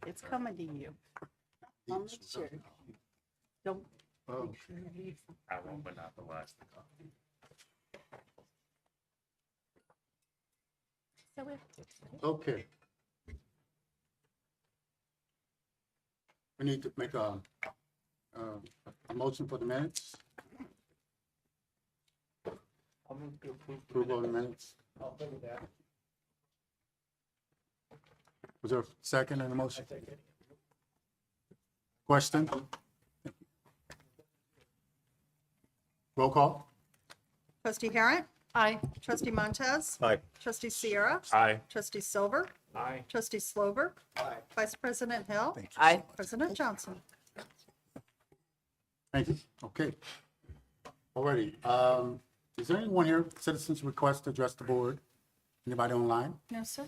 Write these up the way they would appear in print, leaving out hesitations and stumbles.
It's coming to you. I'll make sure. Don't. Oh. Make sure you leave. I won't, but not the last. So Okay. We need to make a motion for the minutes. I'll move to approve. Approval of the minutes. I'll go with that. Was there a second in the motion? Question? Roll call? Trustee Harrod? Aye. Trustee Montez? Aye. Trustee Sierra? Aye. Trustee Silver? Aye. Trustee Slover? Aye. Vice President Hill? Aye. President Johnson? Thank you. Okay. Alrighty. Is there anyone here, citizens request to address the board? Anybody online? No, sir.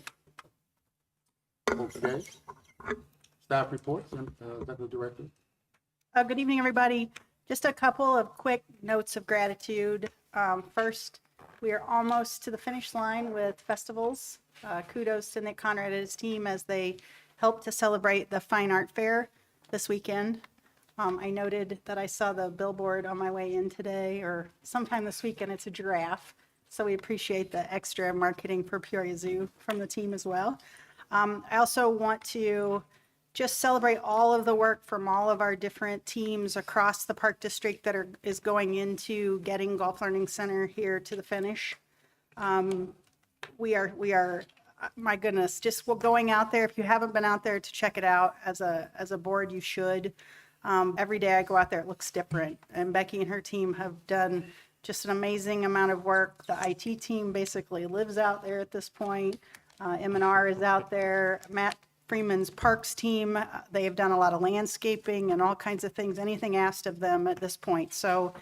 Okay. Staff reports, Executive Director. Good evening, everybody. Just a couple of quick notes of gratitude. First, we are almost to the finish line with festivals. Kudos to Nick Conrad and his team as they help to celebrate the Fine Art Fair this weekend. I noted that I saw the billboard on my way in today or sometime this weekend. It's a giraffe. So we appreciate the extra marketing for Peoria Zoo from the team as well. I also want to just celebrate all of the work from all of our different teams across the Park District that is going into getting Golf Learning Center here to the finish. We are, my goodness, just going out there. If you haven't been out there to check it out as a board, you should. Every day I go out there, it looks different. And Becky and her team have done just an amazing amount of work. The IT team basically lives out there at this point. M&R is out there. Matt Freeman's Parks team, they have done a lot of landscaping and all kinds of things, anything asked of them at this point. So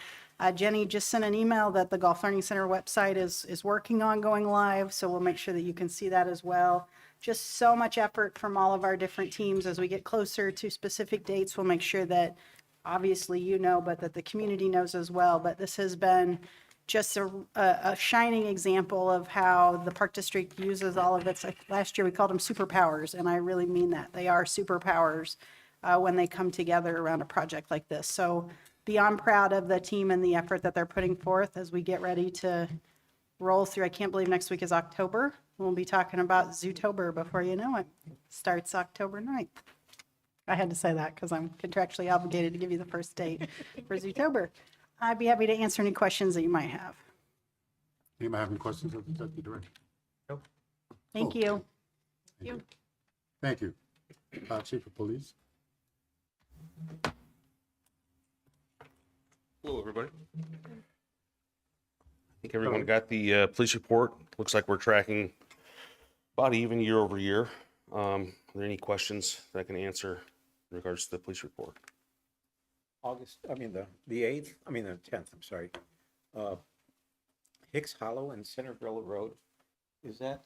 Jenny just sent an email that the Golf Learning Center website is working on going live. So we'll make sure that you can see that as well. Just so much effort from all of our different teams. As we get closer to specific dates, we'll make sure that obviously you know, but that the community knows as well. But this has been just a shining example of how the Park District uses all of its, last year we called them superpowers, and I really mean that. They are superpowers when they come together around a project like this. So beyond proud of the team and the effort that they're putting forth as we get ready to roll through. I can't believe next week is October. We'll be talking about Zootober before you know it. Starts October 9th. I had to say that because I'm contractually obligated to give you the first date for Zootober. I'd be happy to answer any questions that you might have. Anybody have any questions of the Executive Director? Thank Oh, you. Thank you. Chief of Police. Hello, everybody. I think everyone got the police report. Looks like we're tracking about even year over year. Are there any questions that I can answer in regards to the police report? The 8th, the 10th, I'm sorry. Hicks Hollow and Centerville Road, is that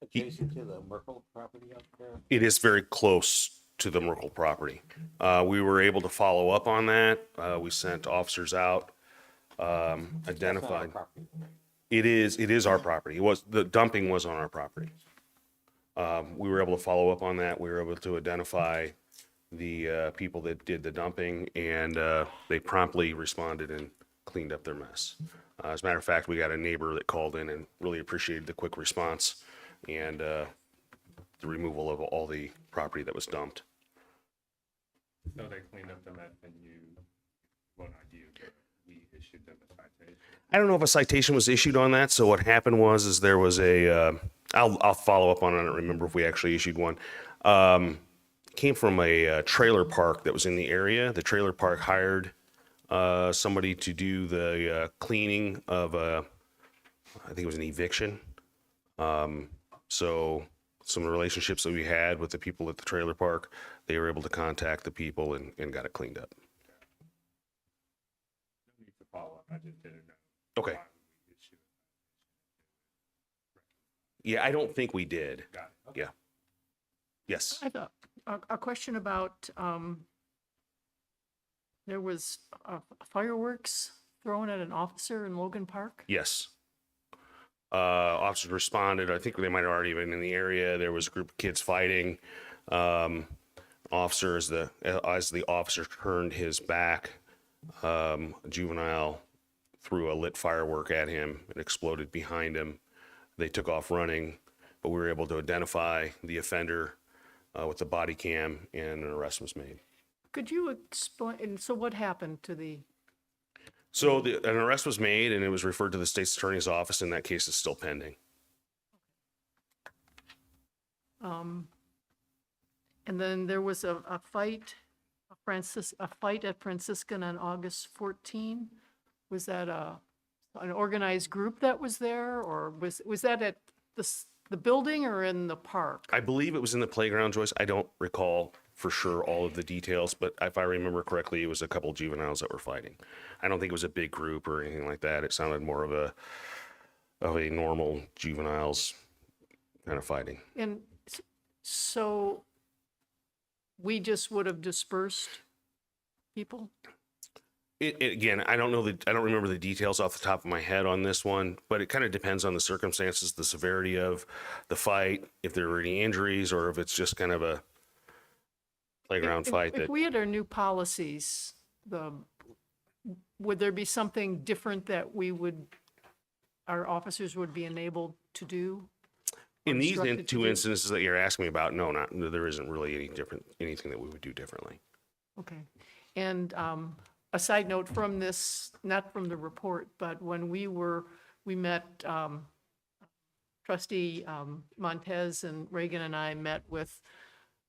adjacent to the Merkle property up there? It is very close to the Merkle property. We were able to follow up on that. We sent officers out, identified. That's not our property. It is our property. The dumping was on our property. We were able to follow up on that. We were able to identify the people that did the dumping, and they promptly responded and cleaned up their mess. As a matter of fact, we got a neighbor that called in and really appreciated the quick response and the removal of all the property that was dumped. So they cleaned up the mess and well, not you, but we issued them a citation. I don't know if a citation was issued on that. So what happened was there was I'll follow up on it. I don't remember if we actually issued one. Came from a trailer park that was in the area. The trailer park hired somebody to do the cleaning of I think it was an eviction. So some relationships that we had with the people at the trailer park, they were able to contact the people and got it cleaned up. No need to follow up. I just didn't know. Okay. why we issued Yeah, I don't think we did. it. Got it. Okay. Yeah. Yes. I have a question about, there was fireworks thrown at an officer in Logan Park. Yes. Officers responded. I think they might have already been in the area. There was a group of kids fighting. Officer, as the officer turned his back, a juvenile threw a lit firework at him. It exploded behind him. They took off running, but we were able to identify the offender with the body cam, and an arrest was made. Could you explain, so what happened to the, So an arrest was made, and it was referred to the state's attorney's office, and that case is still pending. and then there was a fight, a fight at Franciscan on August 14? Was that an organized group that was there, or was that at the building or in the park? I believe it was in the playground, Joyce. I don't recall for sure all of the details, but if I remember correctly, it was a couple juveniles that were fighting. I don't think it was a big group or anything like that. It sounded more of a normal juveniles kind of fighting. And so we just would have dispersed people? Again, I don't remember the details off the top of my head on this one, but it kind of depends on the circumstances, the severity of the fight, if there were any injuries, or if it's just kind of a playground fight If that, we had our new policies, would there be something different that our officers would be enabled to do? in these instructed to two do? instances that you're asking me about, no, there isn't really anything that we would do differently. Okay. And a side note from this, not from the report, but when we met, Trustee Montez and Reagan and I met with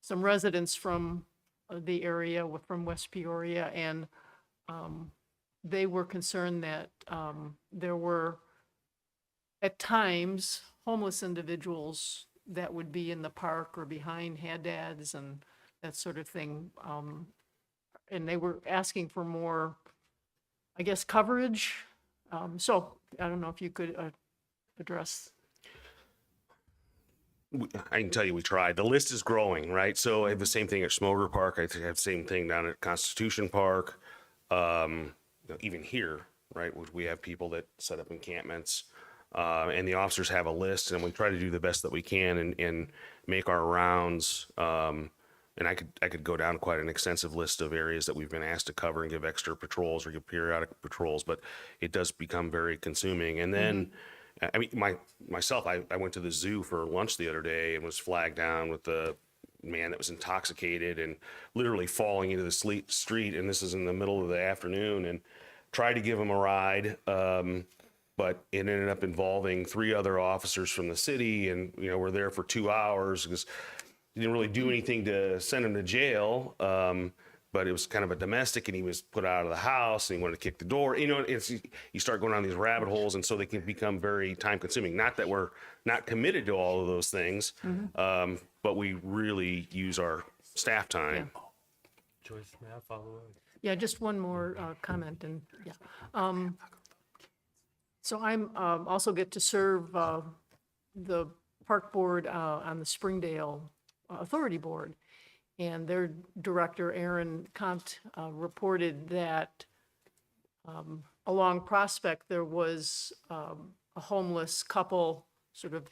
some residents from the area, from West Peoria, and they were concerned that there were, at times, homeless individuals that would be in the park or behind hadads and that sort of thing. And they were asking for more, I guess, coverage. So I don't know if you could address. I can tell you we tried. The list is growing, right? So I have the same thing at Smoger Park. I have the same thing down at Constitution Park. Even here, right? We have people that set up encampments, and the officers have a list, and we try to do the best that we can and make our rounds. And I could go down quite an extensive list of areas that we've been asked to cover and give extra patrols or give periodic patrols, but it does become very consuming. And then, I mean, myself, I went to the zoo for lunch the other day and was flagged down with the man that was intoxicated and literally falling into the street. And this is in the middle of the afternoon, and tried to give him a ride. But it ended up involving 3 other officers from the city, and, we're there for 2 hours because he didn't really do anything to send him to jail. But it was kind of a domestic, and he was put out of the house, and he wanted to kick the door. You start going down these rabbit holes, and so they can become very time consuming. Not that we're not committed to all of those things, but we really use our staff time. Joyce, may I follow up? Yeah, just one more comment, and yeah. So I'm also get to serve the park board on the Springdale Authority Board, and their director, Aaron Kant, reported that along Prospect, there was a homeless couple sort of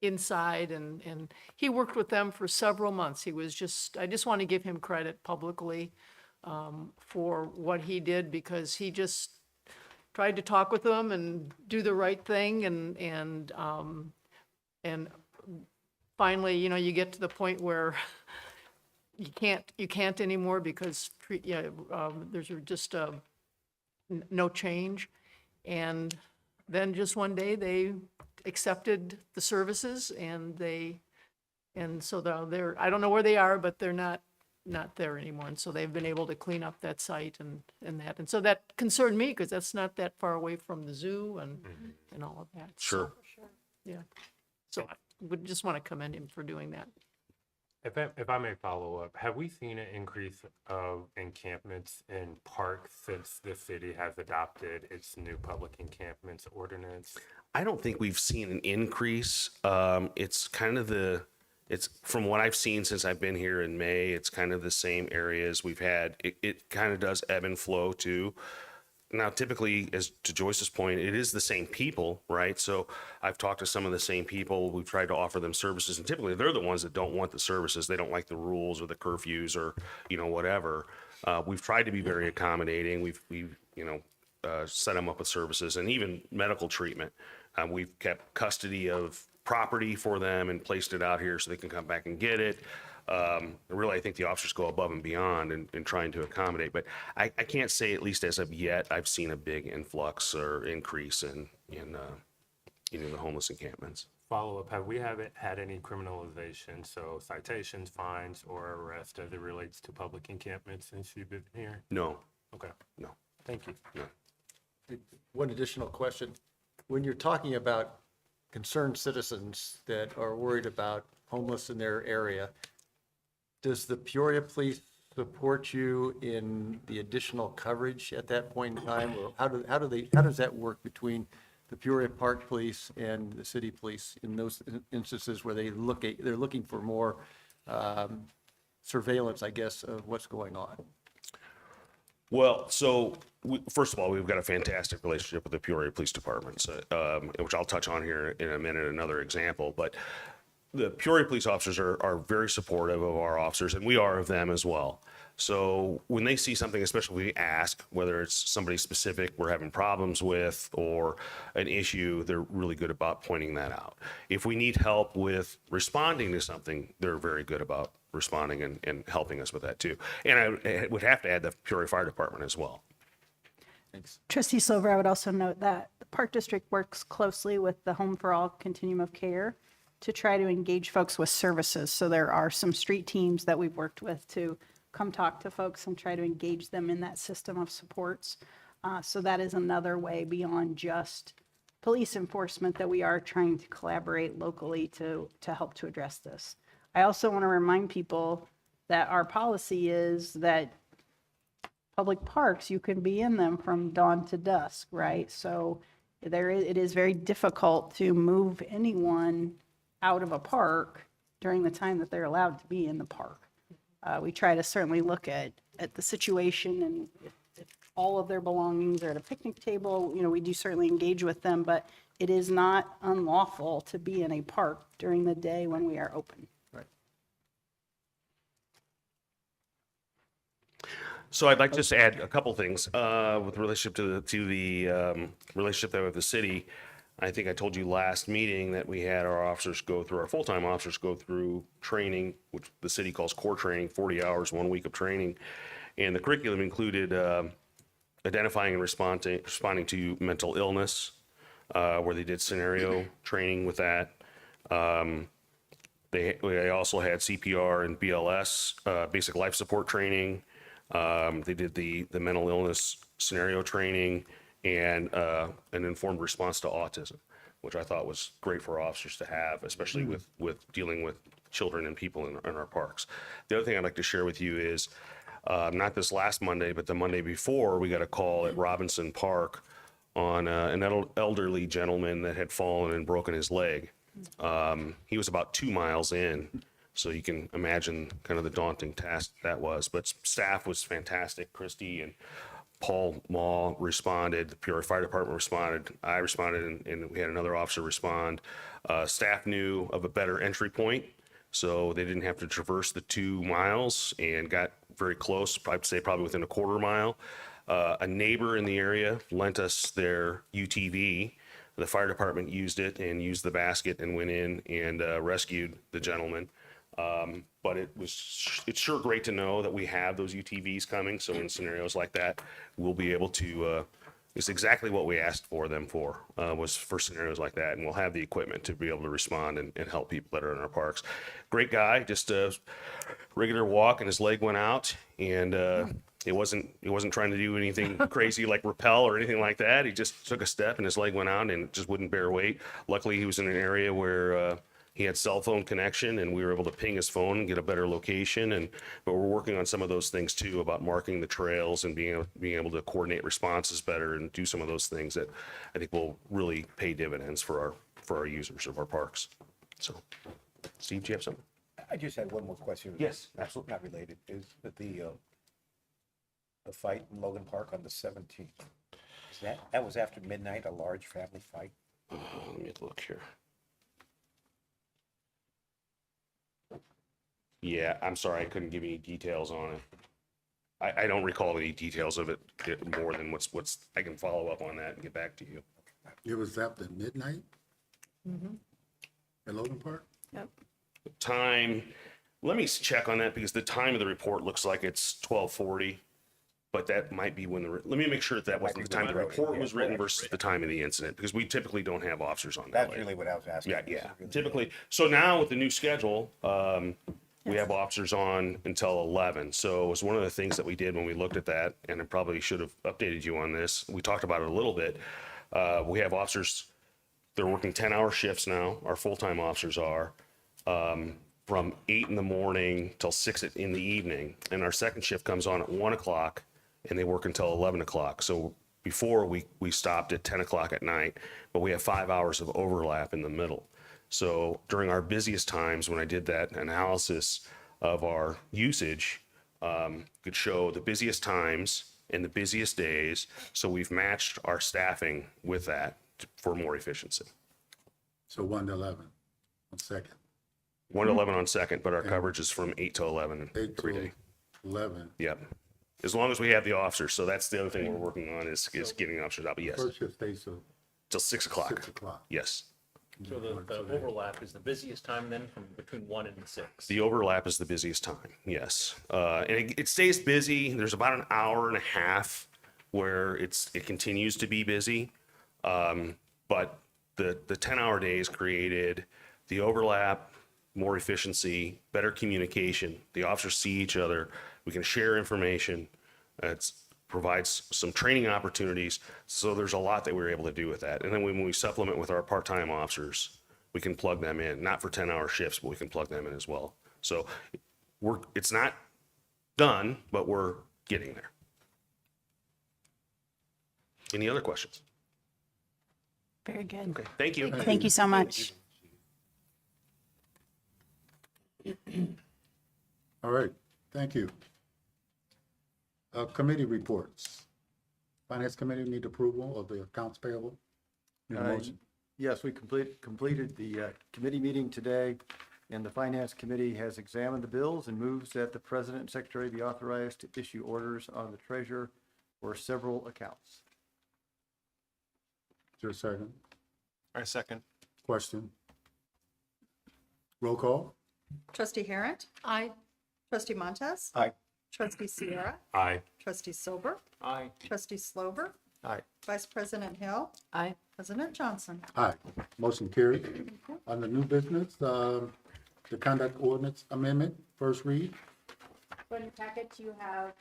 inside, and he worked with them for several months. I just want to give him credit publicly for what he did, because he just tried to talk with them and do the right thing, and finally, you get to the point where you can't anymore because there's just no change. And then just one day they accepted the services, and so they're I don't know where they are, but they're not there anymore. And so they've been able to clean up that site and that. And so that concerned me, because that's not that far away from the zoo and all of that. Sure. So, yeah. So I would just want to commend him for doing that. If I may follow up, have we seen an increase of encampments in parks since the city has adopted its new public encampments ordinance? I don't think we've seen an increase. It's kind of it's from what I've seen since I've been here in May, it's kind of the same areas we've had. It kind of does ebb and flow too. now typically, as to Joyce's point, it is the same people, right? So I've talked to some of the same people. We've tried to offer them services, and typically they're the ones that don't want the services. They don't like the rules or the curfews or, whatever. We've tried to be very accommodating. We've set them up with services and even medical treatment. We've kept custody of property for them and placed it out here so they can come back and get it. Really, I think the officers go above and beyond in trying to accommodate, but I can't say, at least as of yet, I've seen a big influx or increase in the homeless encampments. Follow-up, have we haven't had any criminalization, so citations, fines, or arrest as it relates to public encampments since you've been here? No, Okay, no, thank you. no. One additional question. When you're talking about concerned citizens that are worried about homeless in their area, does the Peoria Police support you in the additional coverage at that point in time? Or how does that work between the Peoria Park Police and the city police in those instances where they're looking for more surveillance, I guess, of what's going on? Well, so first of all, we've got a fantastic relationship with the Peoria Police Department, which I'll touch on here in a minute, another example. But the Peoria police officers are very supportive of our officers, and we are of them as well. So when they see something, especially we ask, whether it's somebody specific we're having problems with or an issue, they're really good about pointing that out. If we need help with responding to something, they're very good about responding and helping us with that too. And I would have to add the Peoria Fire Department as well. Thanks. Trustee Silver, I would also note that the Park District works closely with the Home for All Continuum of Care to try to engage folks with services. So there are some street teams that we've worked with to come talk to folks and try to engage them in that system of supports. So that is another way beyond just police enforcement that we are trying to collaborate locally to help to address this. I also want to remind people that our policy is that public parks, you can be in them from dawn to dusk, right? So it is very difficult to move anyone out of a park during the time that they're allowed to be in the park. We try to certainly look at the situation, and if all of their belongings are at a picnic table, we do certainly engage with them, but it is not unlawful to be in a park during the day when we are open. So I'd like to just add a couple things with relationship to the relationship there with the city. I think I told you last meeting that we had our full-time officers go through training, which the city calls core training, 40 hours, 1 week of training. And the curriculum included identifying and responding to mental illness, where they did scenario training with that. They also had CPR and BLS, basic life support training. They did the mental illness scenario training and an informed response to autism, which I thought was great for officers to have, especially with dealing with children and people in our parks. The other thing I'd like to share with you is, not this last Monday, but the Monday before, we got a call at Robinson Park on an elderly gentleman that had fallen and broken his leg. He was about 2 miles in. So you can imagine kind of the daunting task that was. But staff was fantastic. Christy and Paul Maw responded. The Peoria Fire Department responded. I responded, and we had another officer respond. Staff knew of a better entry point, so they didn't have to traverse the 2 miles and got very close, I'd say probably within a quarter mile. A neighbor in the area lent us their UTV. The fire department used it and used the basket and went in and rescued the gentleman. But it's sure great to know that we have those UTVs coming. So in scenarios like that, we'll be able to, it's exactly what we asked for them for, was for scenarios like that. And we'll have the equipment to be able to respond and help people that are in our parks. Great guy, just a regular walk and his leg went out, and he wasn't trying to do anything crazy like rappel or anything like that. He just took a step and his leg went out and it just wouldn't bear weight. Luckily, he was in an area where he had cell phone connection, and we were able to ping his phone and get a better location. But we're working on some of those things too, about marking the trails and being able to coordinate responses better and do some of those things that I think will really pay dividends for our users of our parks. So, Steve, do you have something? I just had one more question. Yes, absolutely. Not related, is that the fight in Logan Park on the 17th. That was after midnight, a large family fight. Let me look here. Yeah, I'm sorry, I couldn't give you any details on it. I don't recall any details of it more than what's, I can follow up on that and get back to you. It was after midnight? At Logan Park? Yep. Time, let me check on that because the time of the report looks like it's 12:40, but that might be when let me make sure that wasn't the time the report was written versus the time of the incident, because we typically don't have officers on that. That's late. really what I was asking. Yeah, This is yeah, really- typically. So now with the new schedule, we have officers on until 11. So it was one of the things that we did when we looked at that, and I probably should have updated you on this. We talked about it a little bit. We have officers, they're working 10-hour shifts now, our full-time officers are, from 8 in the morning till 6 in the evening. And our second shift comes on at 1 o'clock, and they work until 11 o'clock. So before, we stopped at 10 o'clock at night, but we have 5 hours of overlap in the middle. So during our busiest times, when I did that analysis of our usage, could show the busiest times and the busiest days. So we've matched our staffing with that for more efficiency. So 1 to 11 on second. 1 to 11 on second, but our coverage is from 8 to 11 8 every to day. 11. Yep. As long as we have the officers. So that's the other thing we're working on is getting officers out. But yes, First shift stays till till 6 o'clock. 6 o'clock. Yes. So the overlap is the busiest time then from between 1 and 6? The overlap is the busiest time. Yes. And it stays busy. There's about an hour and a half where it continues to be busy. But the 10-hour days created the overlap, more efficiency, better communication. The officers see each other. We can share information. It provides some training opportunities. So there's a lot that we were able to do with that. And then when we supplement with our part-time officers, we can plug them in, not for 10-hour shifts, but we can plug them in as well. So it's not done, but we're getting there. Any other questions? Very good. Okay, thank you. Thank you so much. All right, thank you. Committee reports. Finance Committee need approval of the accounts payable. Need a motion? Yes, we completed the committee meeting today, and the Finance Committee has examined the bills and moves that the President and Secretary be authorized to issue orders on the treasurer for several accounts. Is there a second? I second. Question? Roll call? Trustee Harrent? Aye. Trustee Montez? Aye. Trustee Sierra? Aye. Trustee Silver? Aye. Trustee Slover? Aye. Vice President Hill? Aye. President Johnson? Aye. Motion carried. On the new business, the conduct ordinance amendment, first read. So in your packet, you have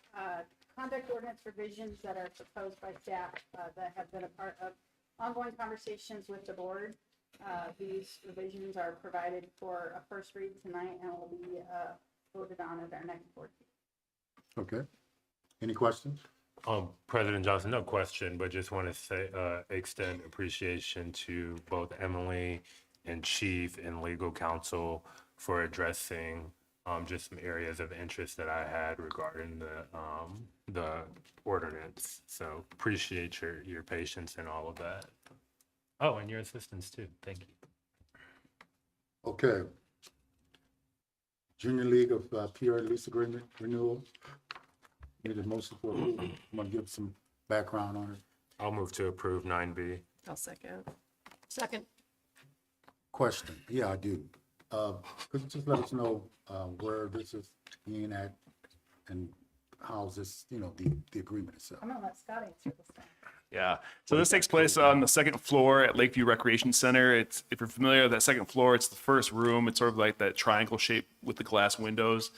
conduct ordinance revisions that are proposed by staff that have been a part of ongoing conversations with the board. These revisions are provided for a first read tonight and will be voted on at our next board meeting. Okay. Any questions? President Johnson, no question, but just want to say, extend appreciation to both Emily and Chief and legal counsel for addressing just some areas of interest that I had regarding the ordinance. So appreciate your patience and all of that. Oh, and your assistance too. Thank you. Okay. Junior League of Peoria lease agreement renewal. Need a motion for approval. I'm gonna give some background on it. I'll move to approve 9B. I'll second. Second. Question? Yeah, I do. Could you just let us know where this is being at and how's this, the agreement itself? I'm gonna let Scott answer this one. Yeah. So this takes place on the second floor at Lakeview Recreation Center. It's, if you're familiar with that second floor, it's the first room. It's sort of like that triangle shape with the glass windows.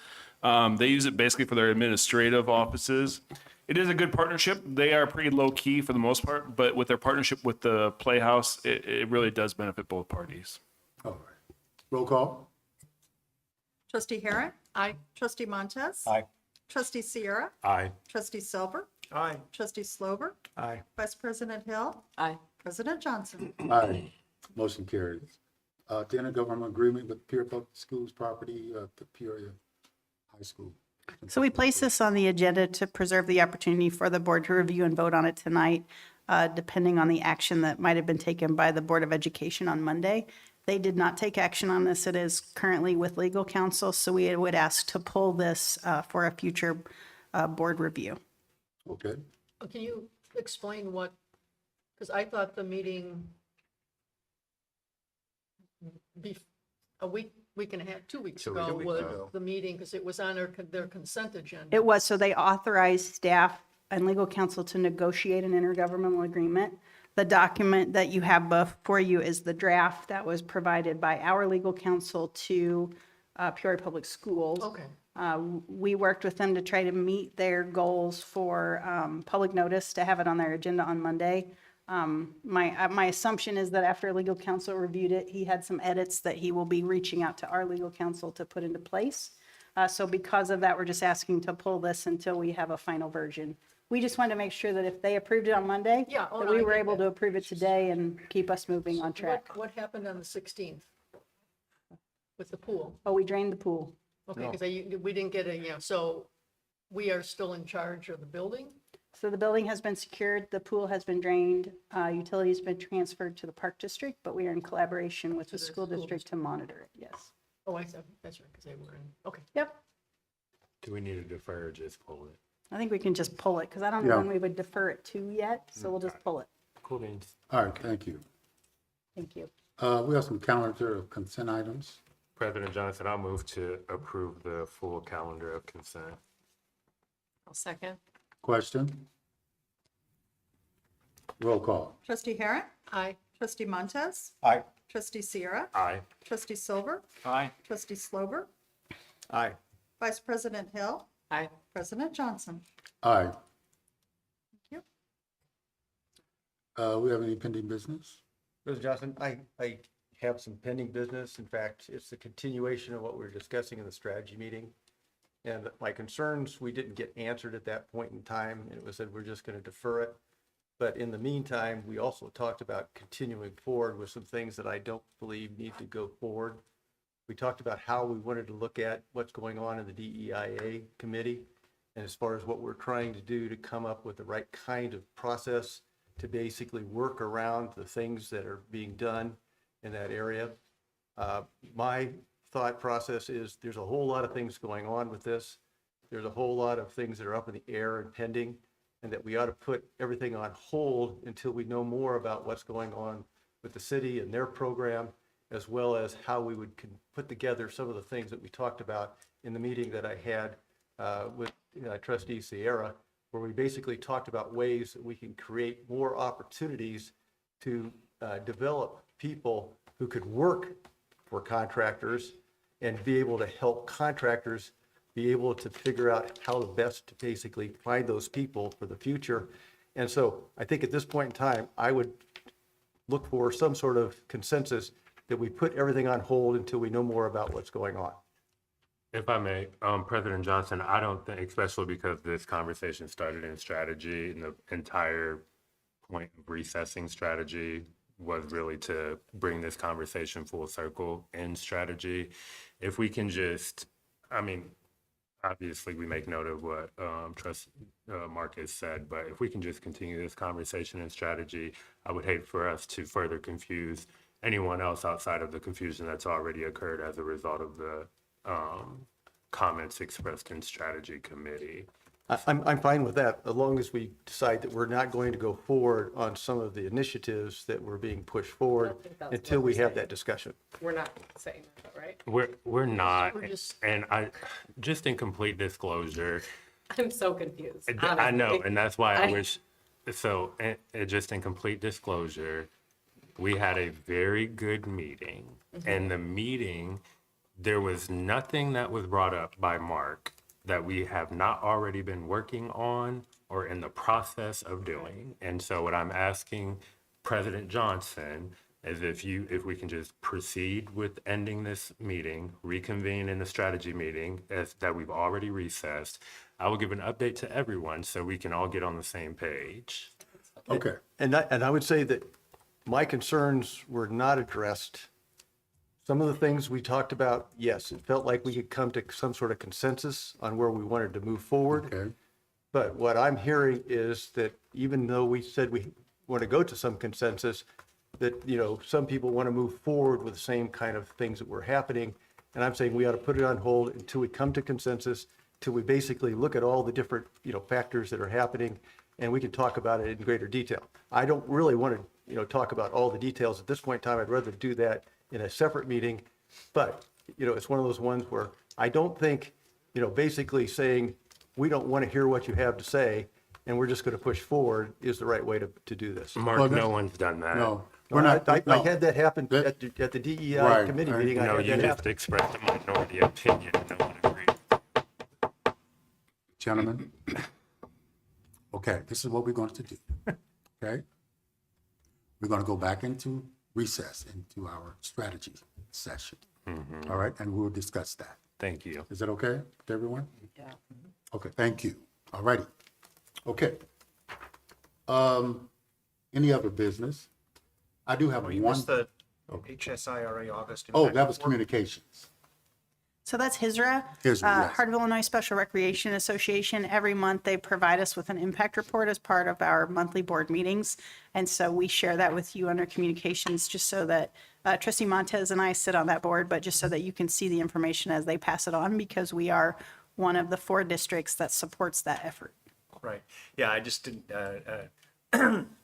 They use it basically for their administrative offices. It is a good partnership. They are pretty low key for the most part, but with their partnership with the Playhouse, it really does benefit both parties. All right. Roll call? Trustee Harrent? Aye. Trustee Montez? Aye. Trustee Sierra? Aye. Trustee Silver? Aye. Trustee Slover? Aye. Vice President Hill? Aye. President Johnson? Aye. Motion carries. The intergovernmental agreement with Peoria Public Schools property, the Peoria High School. So we place this on the agenda to preserve the opportunity for the board to review and vote on it tonight. depending on the action that might have been taken by the Board of Education on Monday. They did not take action on this. It is currently with legal counsel, so we would ask to pull this for a future board review. Okay, Can you explain what, because I thought the meeting a week and a half, 2 weeks ago was the meeting, because it was on their consent agenda. It was, so they authorized staff and legal counsel to negotiate an intergovernmental agreement. The document that you have before you is the draft that was provided by our legal counsel to Peoria Public Schools. Okay. We worked with them to try to meet their goals for public notice, to have it on their agenda on Monday. My assumption is that after legal counsel reviewed it, he had some edits that he will be reaching out to our legal counsel to put into place. So because of that, we're just asking to pull this until we have a final version. We just wanted to make sure that if they approved it on Monday, Yeah, oh, that no, we I were get able that. to approve it today and keep us moving on track. What happened on the 16th with the pool? Oh, we drained the pool. Okay, because we didn't get so we are still in charge of the building? So the building has been secured, the pool has been drained, utilities been transferred to the park district, but we are in collaboration with the school district to monitor it, yes. Oh, I said, that's right, because they were in, okay. Yep, Do we need to defer or just pull it? I think we can just pull it, because I don't know Yeah. when we would defer it to yet, so we'll just pull it. Cool beans. all right, thank you. Thank you. We have some calendar of consent items. President Johnson, I'll move to approve the full calendar of consent. I'll second. Question? Roll call. Trustee Harrod? Aye. Trustee Montez? Aye. Trustee Sierra? Aye. Trustee Silver? Aye. Trustee Slover? Aye. Vice President Hill? Aye. President Johnson? Aye. Thank We have any pending business? President Johnson, I have some pending business. In fact, it's the continuation of what we were discussing in the strategy meeting. And my concerns, we didn't get answered at that point in time. It was said we're just going to defer it. But in the meantime, we also talked about continuing forward with some things that I don't believe need to go forward. We talked about how we wanted to look at what's going on in the DEIA committee, and as far as what we're trying to do to come up with the right kind of process to basically work around the things that are being done in that area. My thought process is there's a whole lot of things going on with this. There's a whole lot of things that are up in the air and pending, and that we ought to put everything on hold until we know more about what's going on with the city and their program, as well as how we would put together some of the things that we talked about in the meeting that I had with Trustee Sierra, where we basically talked about ways that we can create more opportunities to develop people who could work for contractors and be able to help contractors be able to figure out how best to basically find those people for the future. And so I think at this point in time, I would look for some sort of consensus that we put everything on hold until we know more about what's going on. If I may, President Johnson, I don't think, especially because this conversation started in strategy and the entire point of recessing strategy was really to bring this conversation full circle in strategy. If we can just, I mean, obviously we make note of what Marcus said, but if we can just continue this conversation in strategy, I would hate for us to further confuse anyone else outside of the confusion that's already occurred as a result of the comments expressed in strategy committee. I'm fine with that, as long as we decide that we're not going to go forward on some of the initiatives that were being pushed forward until we have that discussion. We're not saying that, right? We're not, We're just- and I, just in complete disclosure, I'm so confused. I know, honestly. and that's why I I- wish, so, just in complete disclosure, we had a very good meeting. And the meeting, there was nothing that was brought up by Mark that we have not already been working on or in the process of doing. And so what I'm asking President Johnson is if we can just proceed with ending this meeting, reconvene in the strategy meeting that we've already recessed. I will give an update to everyone so we can all get on the same page. Okay, And I would say that my concerns were not addressed. Some of the things we talked about, yes, it felt like we could come to some sort of consensus on where we wanted to move forward. okay, But what I'm hearing is that even though we said want to go to some consensus, that, you know, some people want to move forward with the same kind of things that were happening. And I'm saying we ought to put it on hold until we come to consensus, till we basically look at all the different, you know, factors that are happening, and we can talk about it in greater detail. I don't really want to, you know, talk about all the details at this point in time. I'd rather do that in a separate meeting. But, you know, it's one of those ones where I don't think, you know, basically saying, we don't want to hear what you have to say, and we're just going to push forward is the right way to do this. Mark, Well, no one's done that. No, we're not. I no. had that happen That- at the DEI Right, committee right. meeting. I No, had you that just happen. expressed a minority opinion. No one agreed. Gentlemen, okay, this is what we're going to do, okay? We're going to go back into recess, into our strategy session, all right? And we'll discuss that. Thank you. Is that okay with everyone? Yeah. Okay, thank you. All righty. Okay. Any other business? I do have You one. missed the HSIRA August. Oh, impact that was report. communications. So that's HISRA. HISRA, yes. Heart of Illinois Special Recreation Association. Every month, they provide us with an impact report as part of our monthly board meetings. And so we share that with you under communications, just so that Trustee Montez and I sit on that board, but just so that you can see the information as they pass it on, because we are one of the 4 districts that supports that effort. Right. Yeah, I just didn't,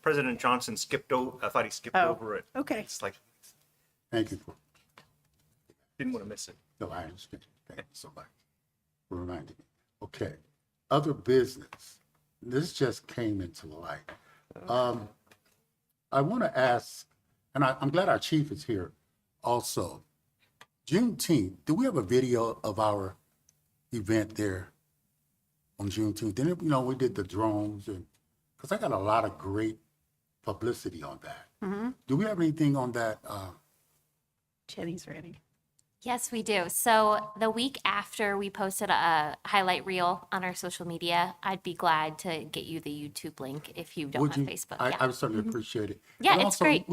President Johnson skipped I thought he skipped Oh, over it. okay. It's like, Thank you for, didn't want to miss it. no, I understand. Thank you so much for reminding me. Okay, other business. This just came into light. I want to ask, and I'm glad our chief is here also. Juneteenth, do we have a video of our event there on Juneteenth? Then, you know, we did the drones, and because I got a lot of great publicity on that. Do we have anything on that? Jenny's ready. Yes, we do. So the week after we posted a highlight reel on our social media, I'd be glad to get you the YouTube link if you don't Would have you? Facebook. I Yeah. would certainly appreciate it. Yeah, And it's also, great.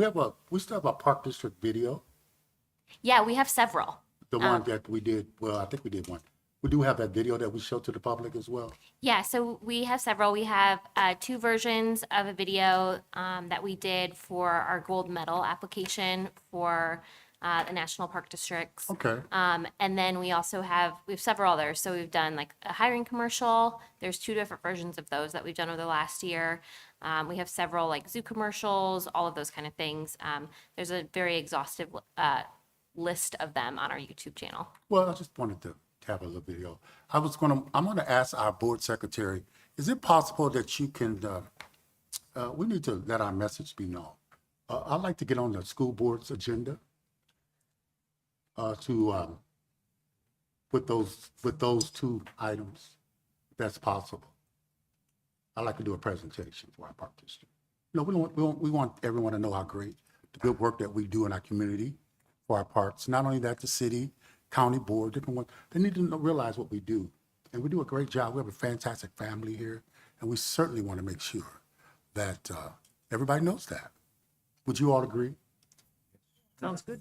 We still have a Park District video, Yeah, we have several. the one that we did, well, I think we did one. We do have that video that we show to the public as well. Yeah, so we have several. We have 2 versions of a video that we did for our gold medal application for the National Park Districts. Okay. And then we also have several others. So we've done like a hiring commercial. There's 2 different versions of those that we've done over the last year. We have several like zoo commercials, all of those kind of things. There's a very exhaustive list of them on our YouTube channel. Well, I just wanted to have a little video. I'm gonna ask our board secretary, is it possible that you can, we need to let our message be known. I'd like to get on the school board's agenda to with those 2 items, if that's possible. I'd like to do a presentation for our park district. You know, we want everyone to know how great the good work that we do in our community for our parks. Not only that, the city, county board, different ones, they need to realize what we do. And we do a great job. We have a fantastic family here, and we certainly want to make sure that everybody knows that. Would you all agree? Sounds good.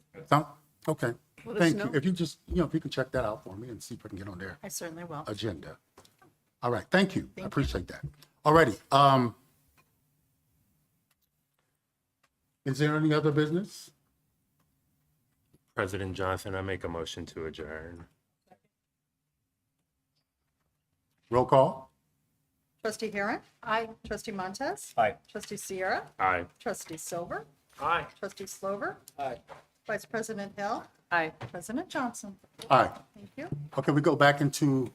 Okay. Let us Thank you. know. If you just, you know, if you can check that out for me and see if I can get on their I certainly will. agenda. All right, thank you. I Thank you. appreciate that. All righty. Is there any other business? President Johnson, I make a motion to adjourn. Roll call? Trustee Heron? Aye. Trustee Montez? Aye. Trustee Sierra? Aye. Trustee Silver? Aye. Trustee Slover? Aye. Vice President Hill? Aye. President Johnson? Aye. Thank you. Okay, we go back into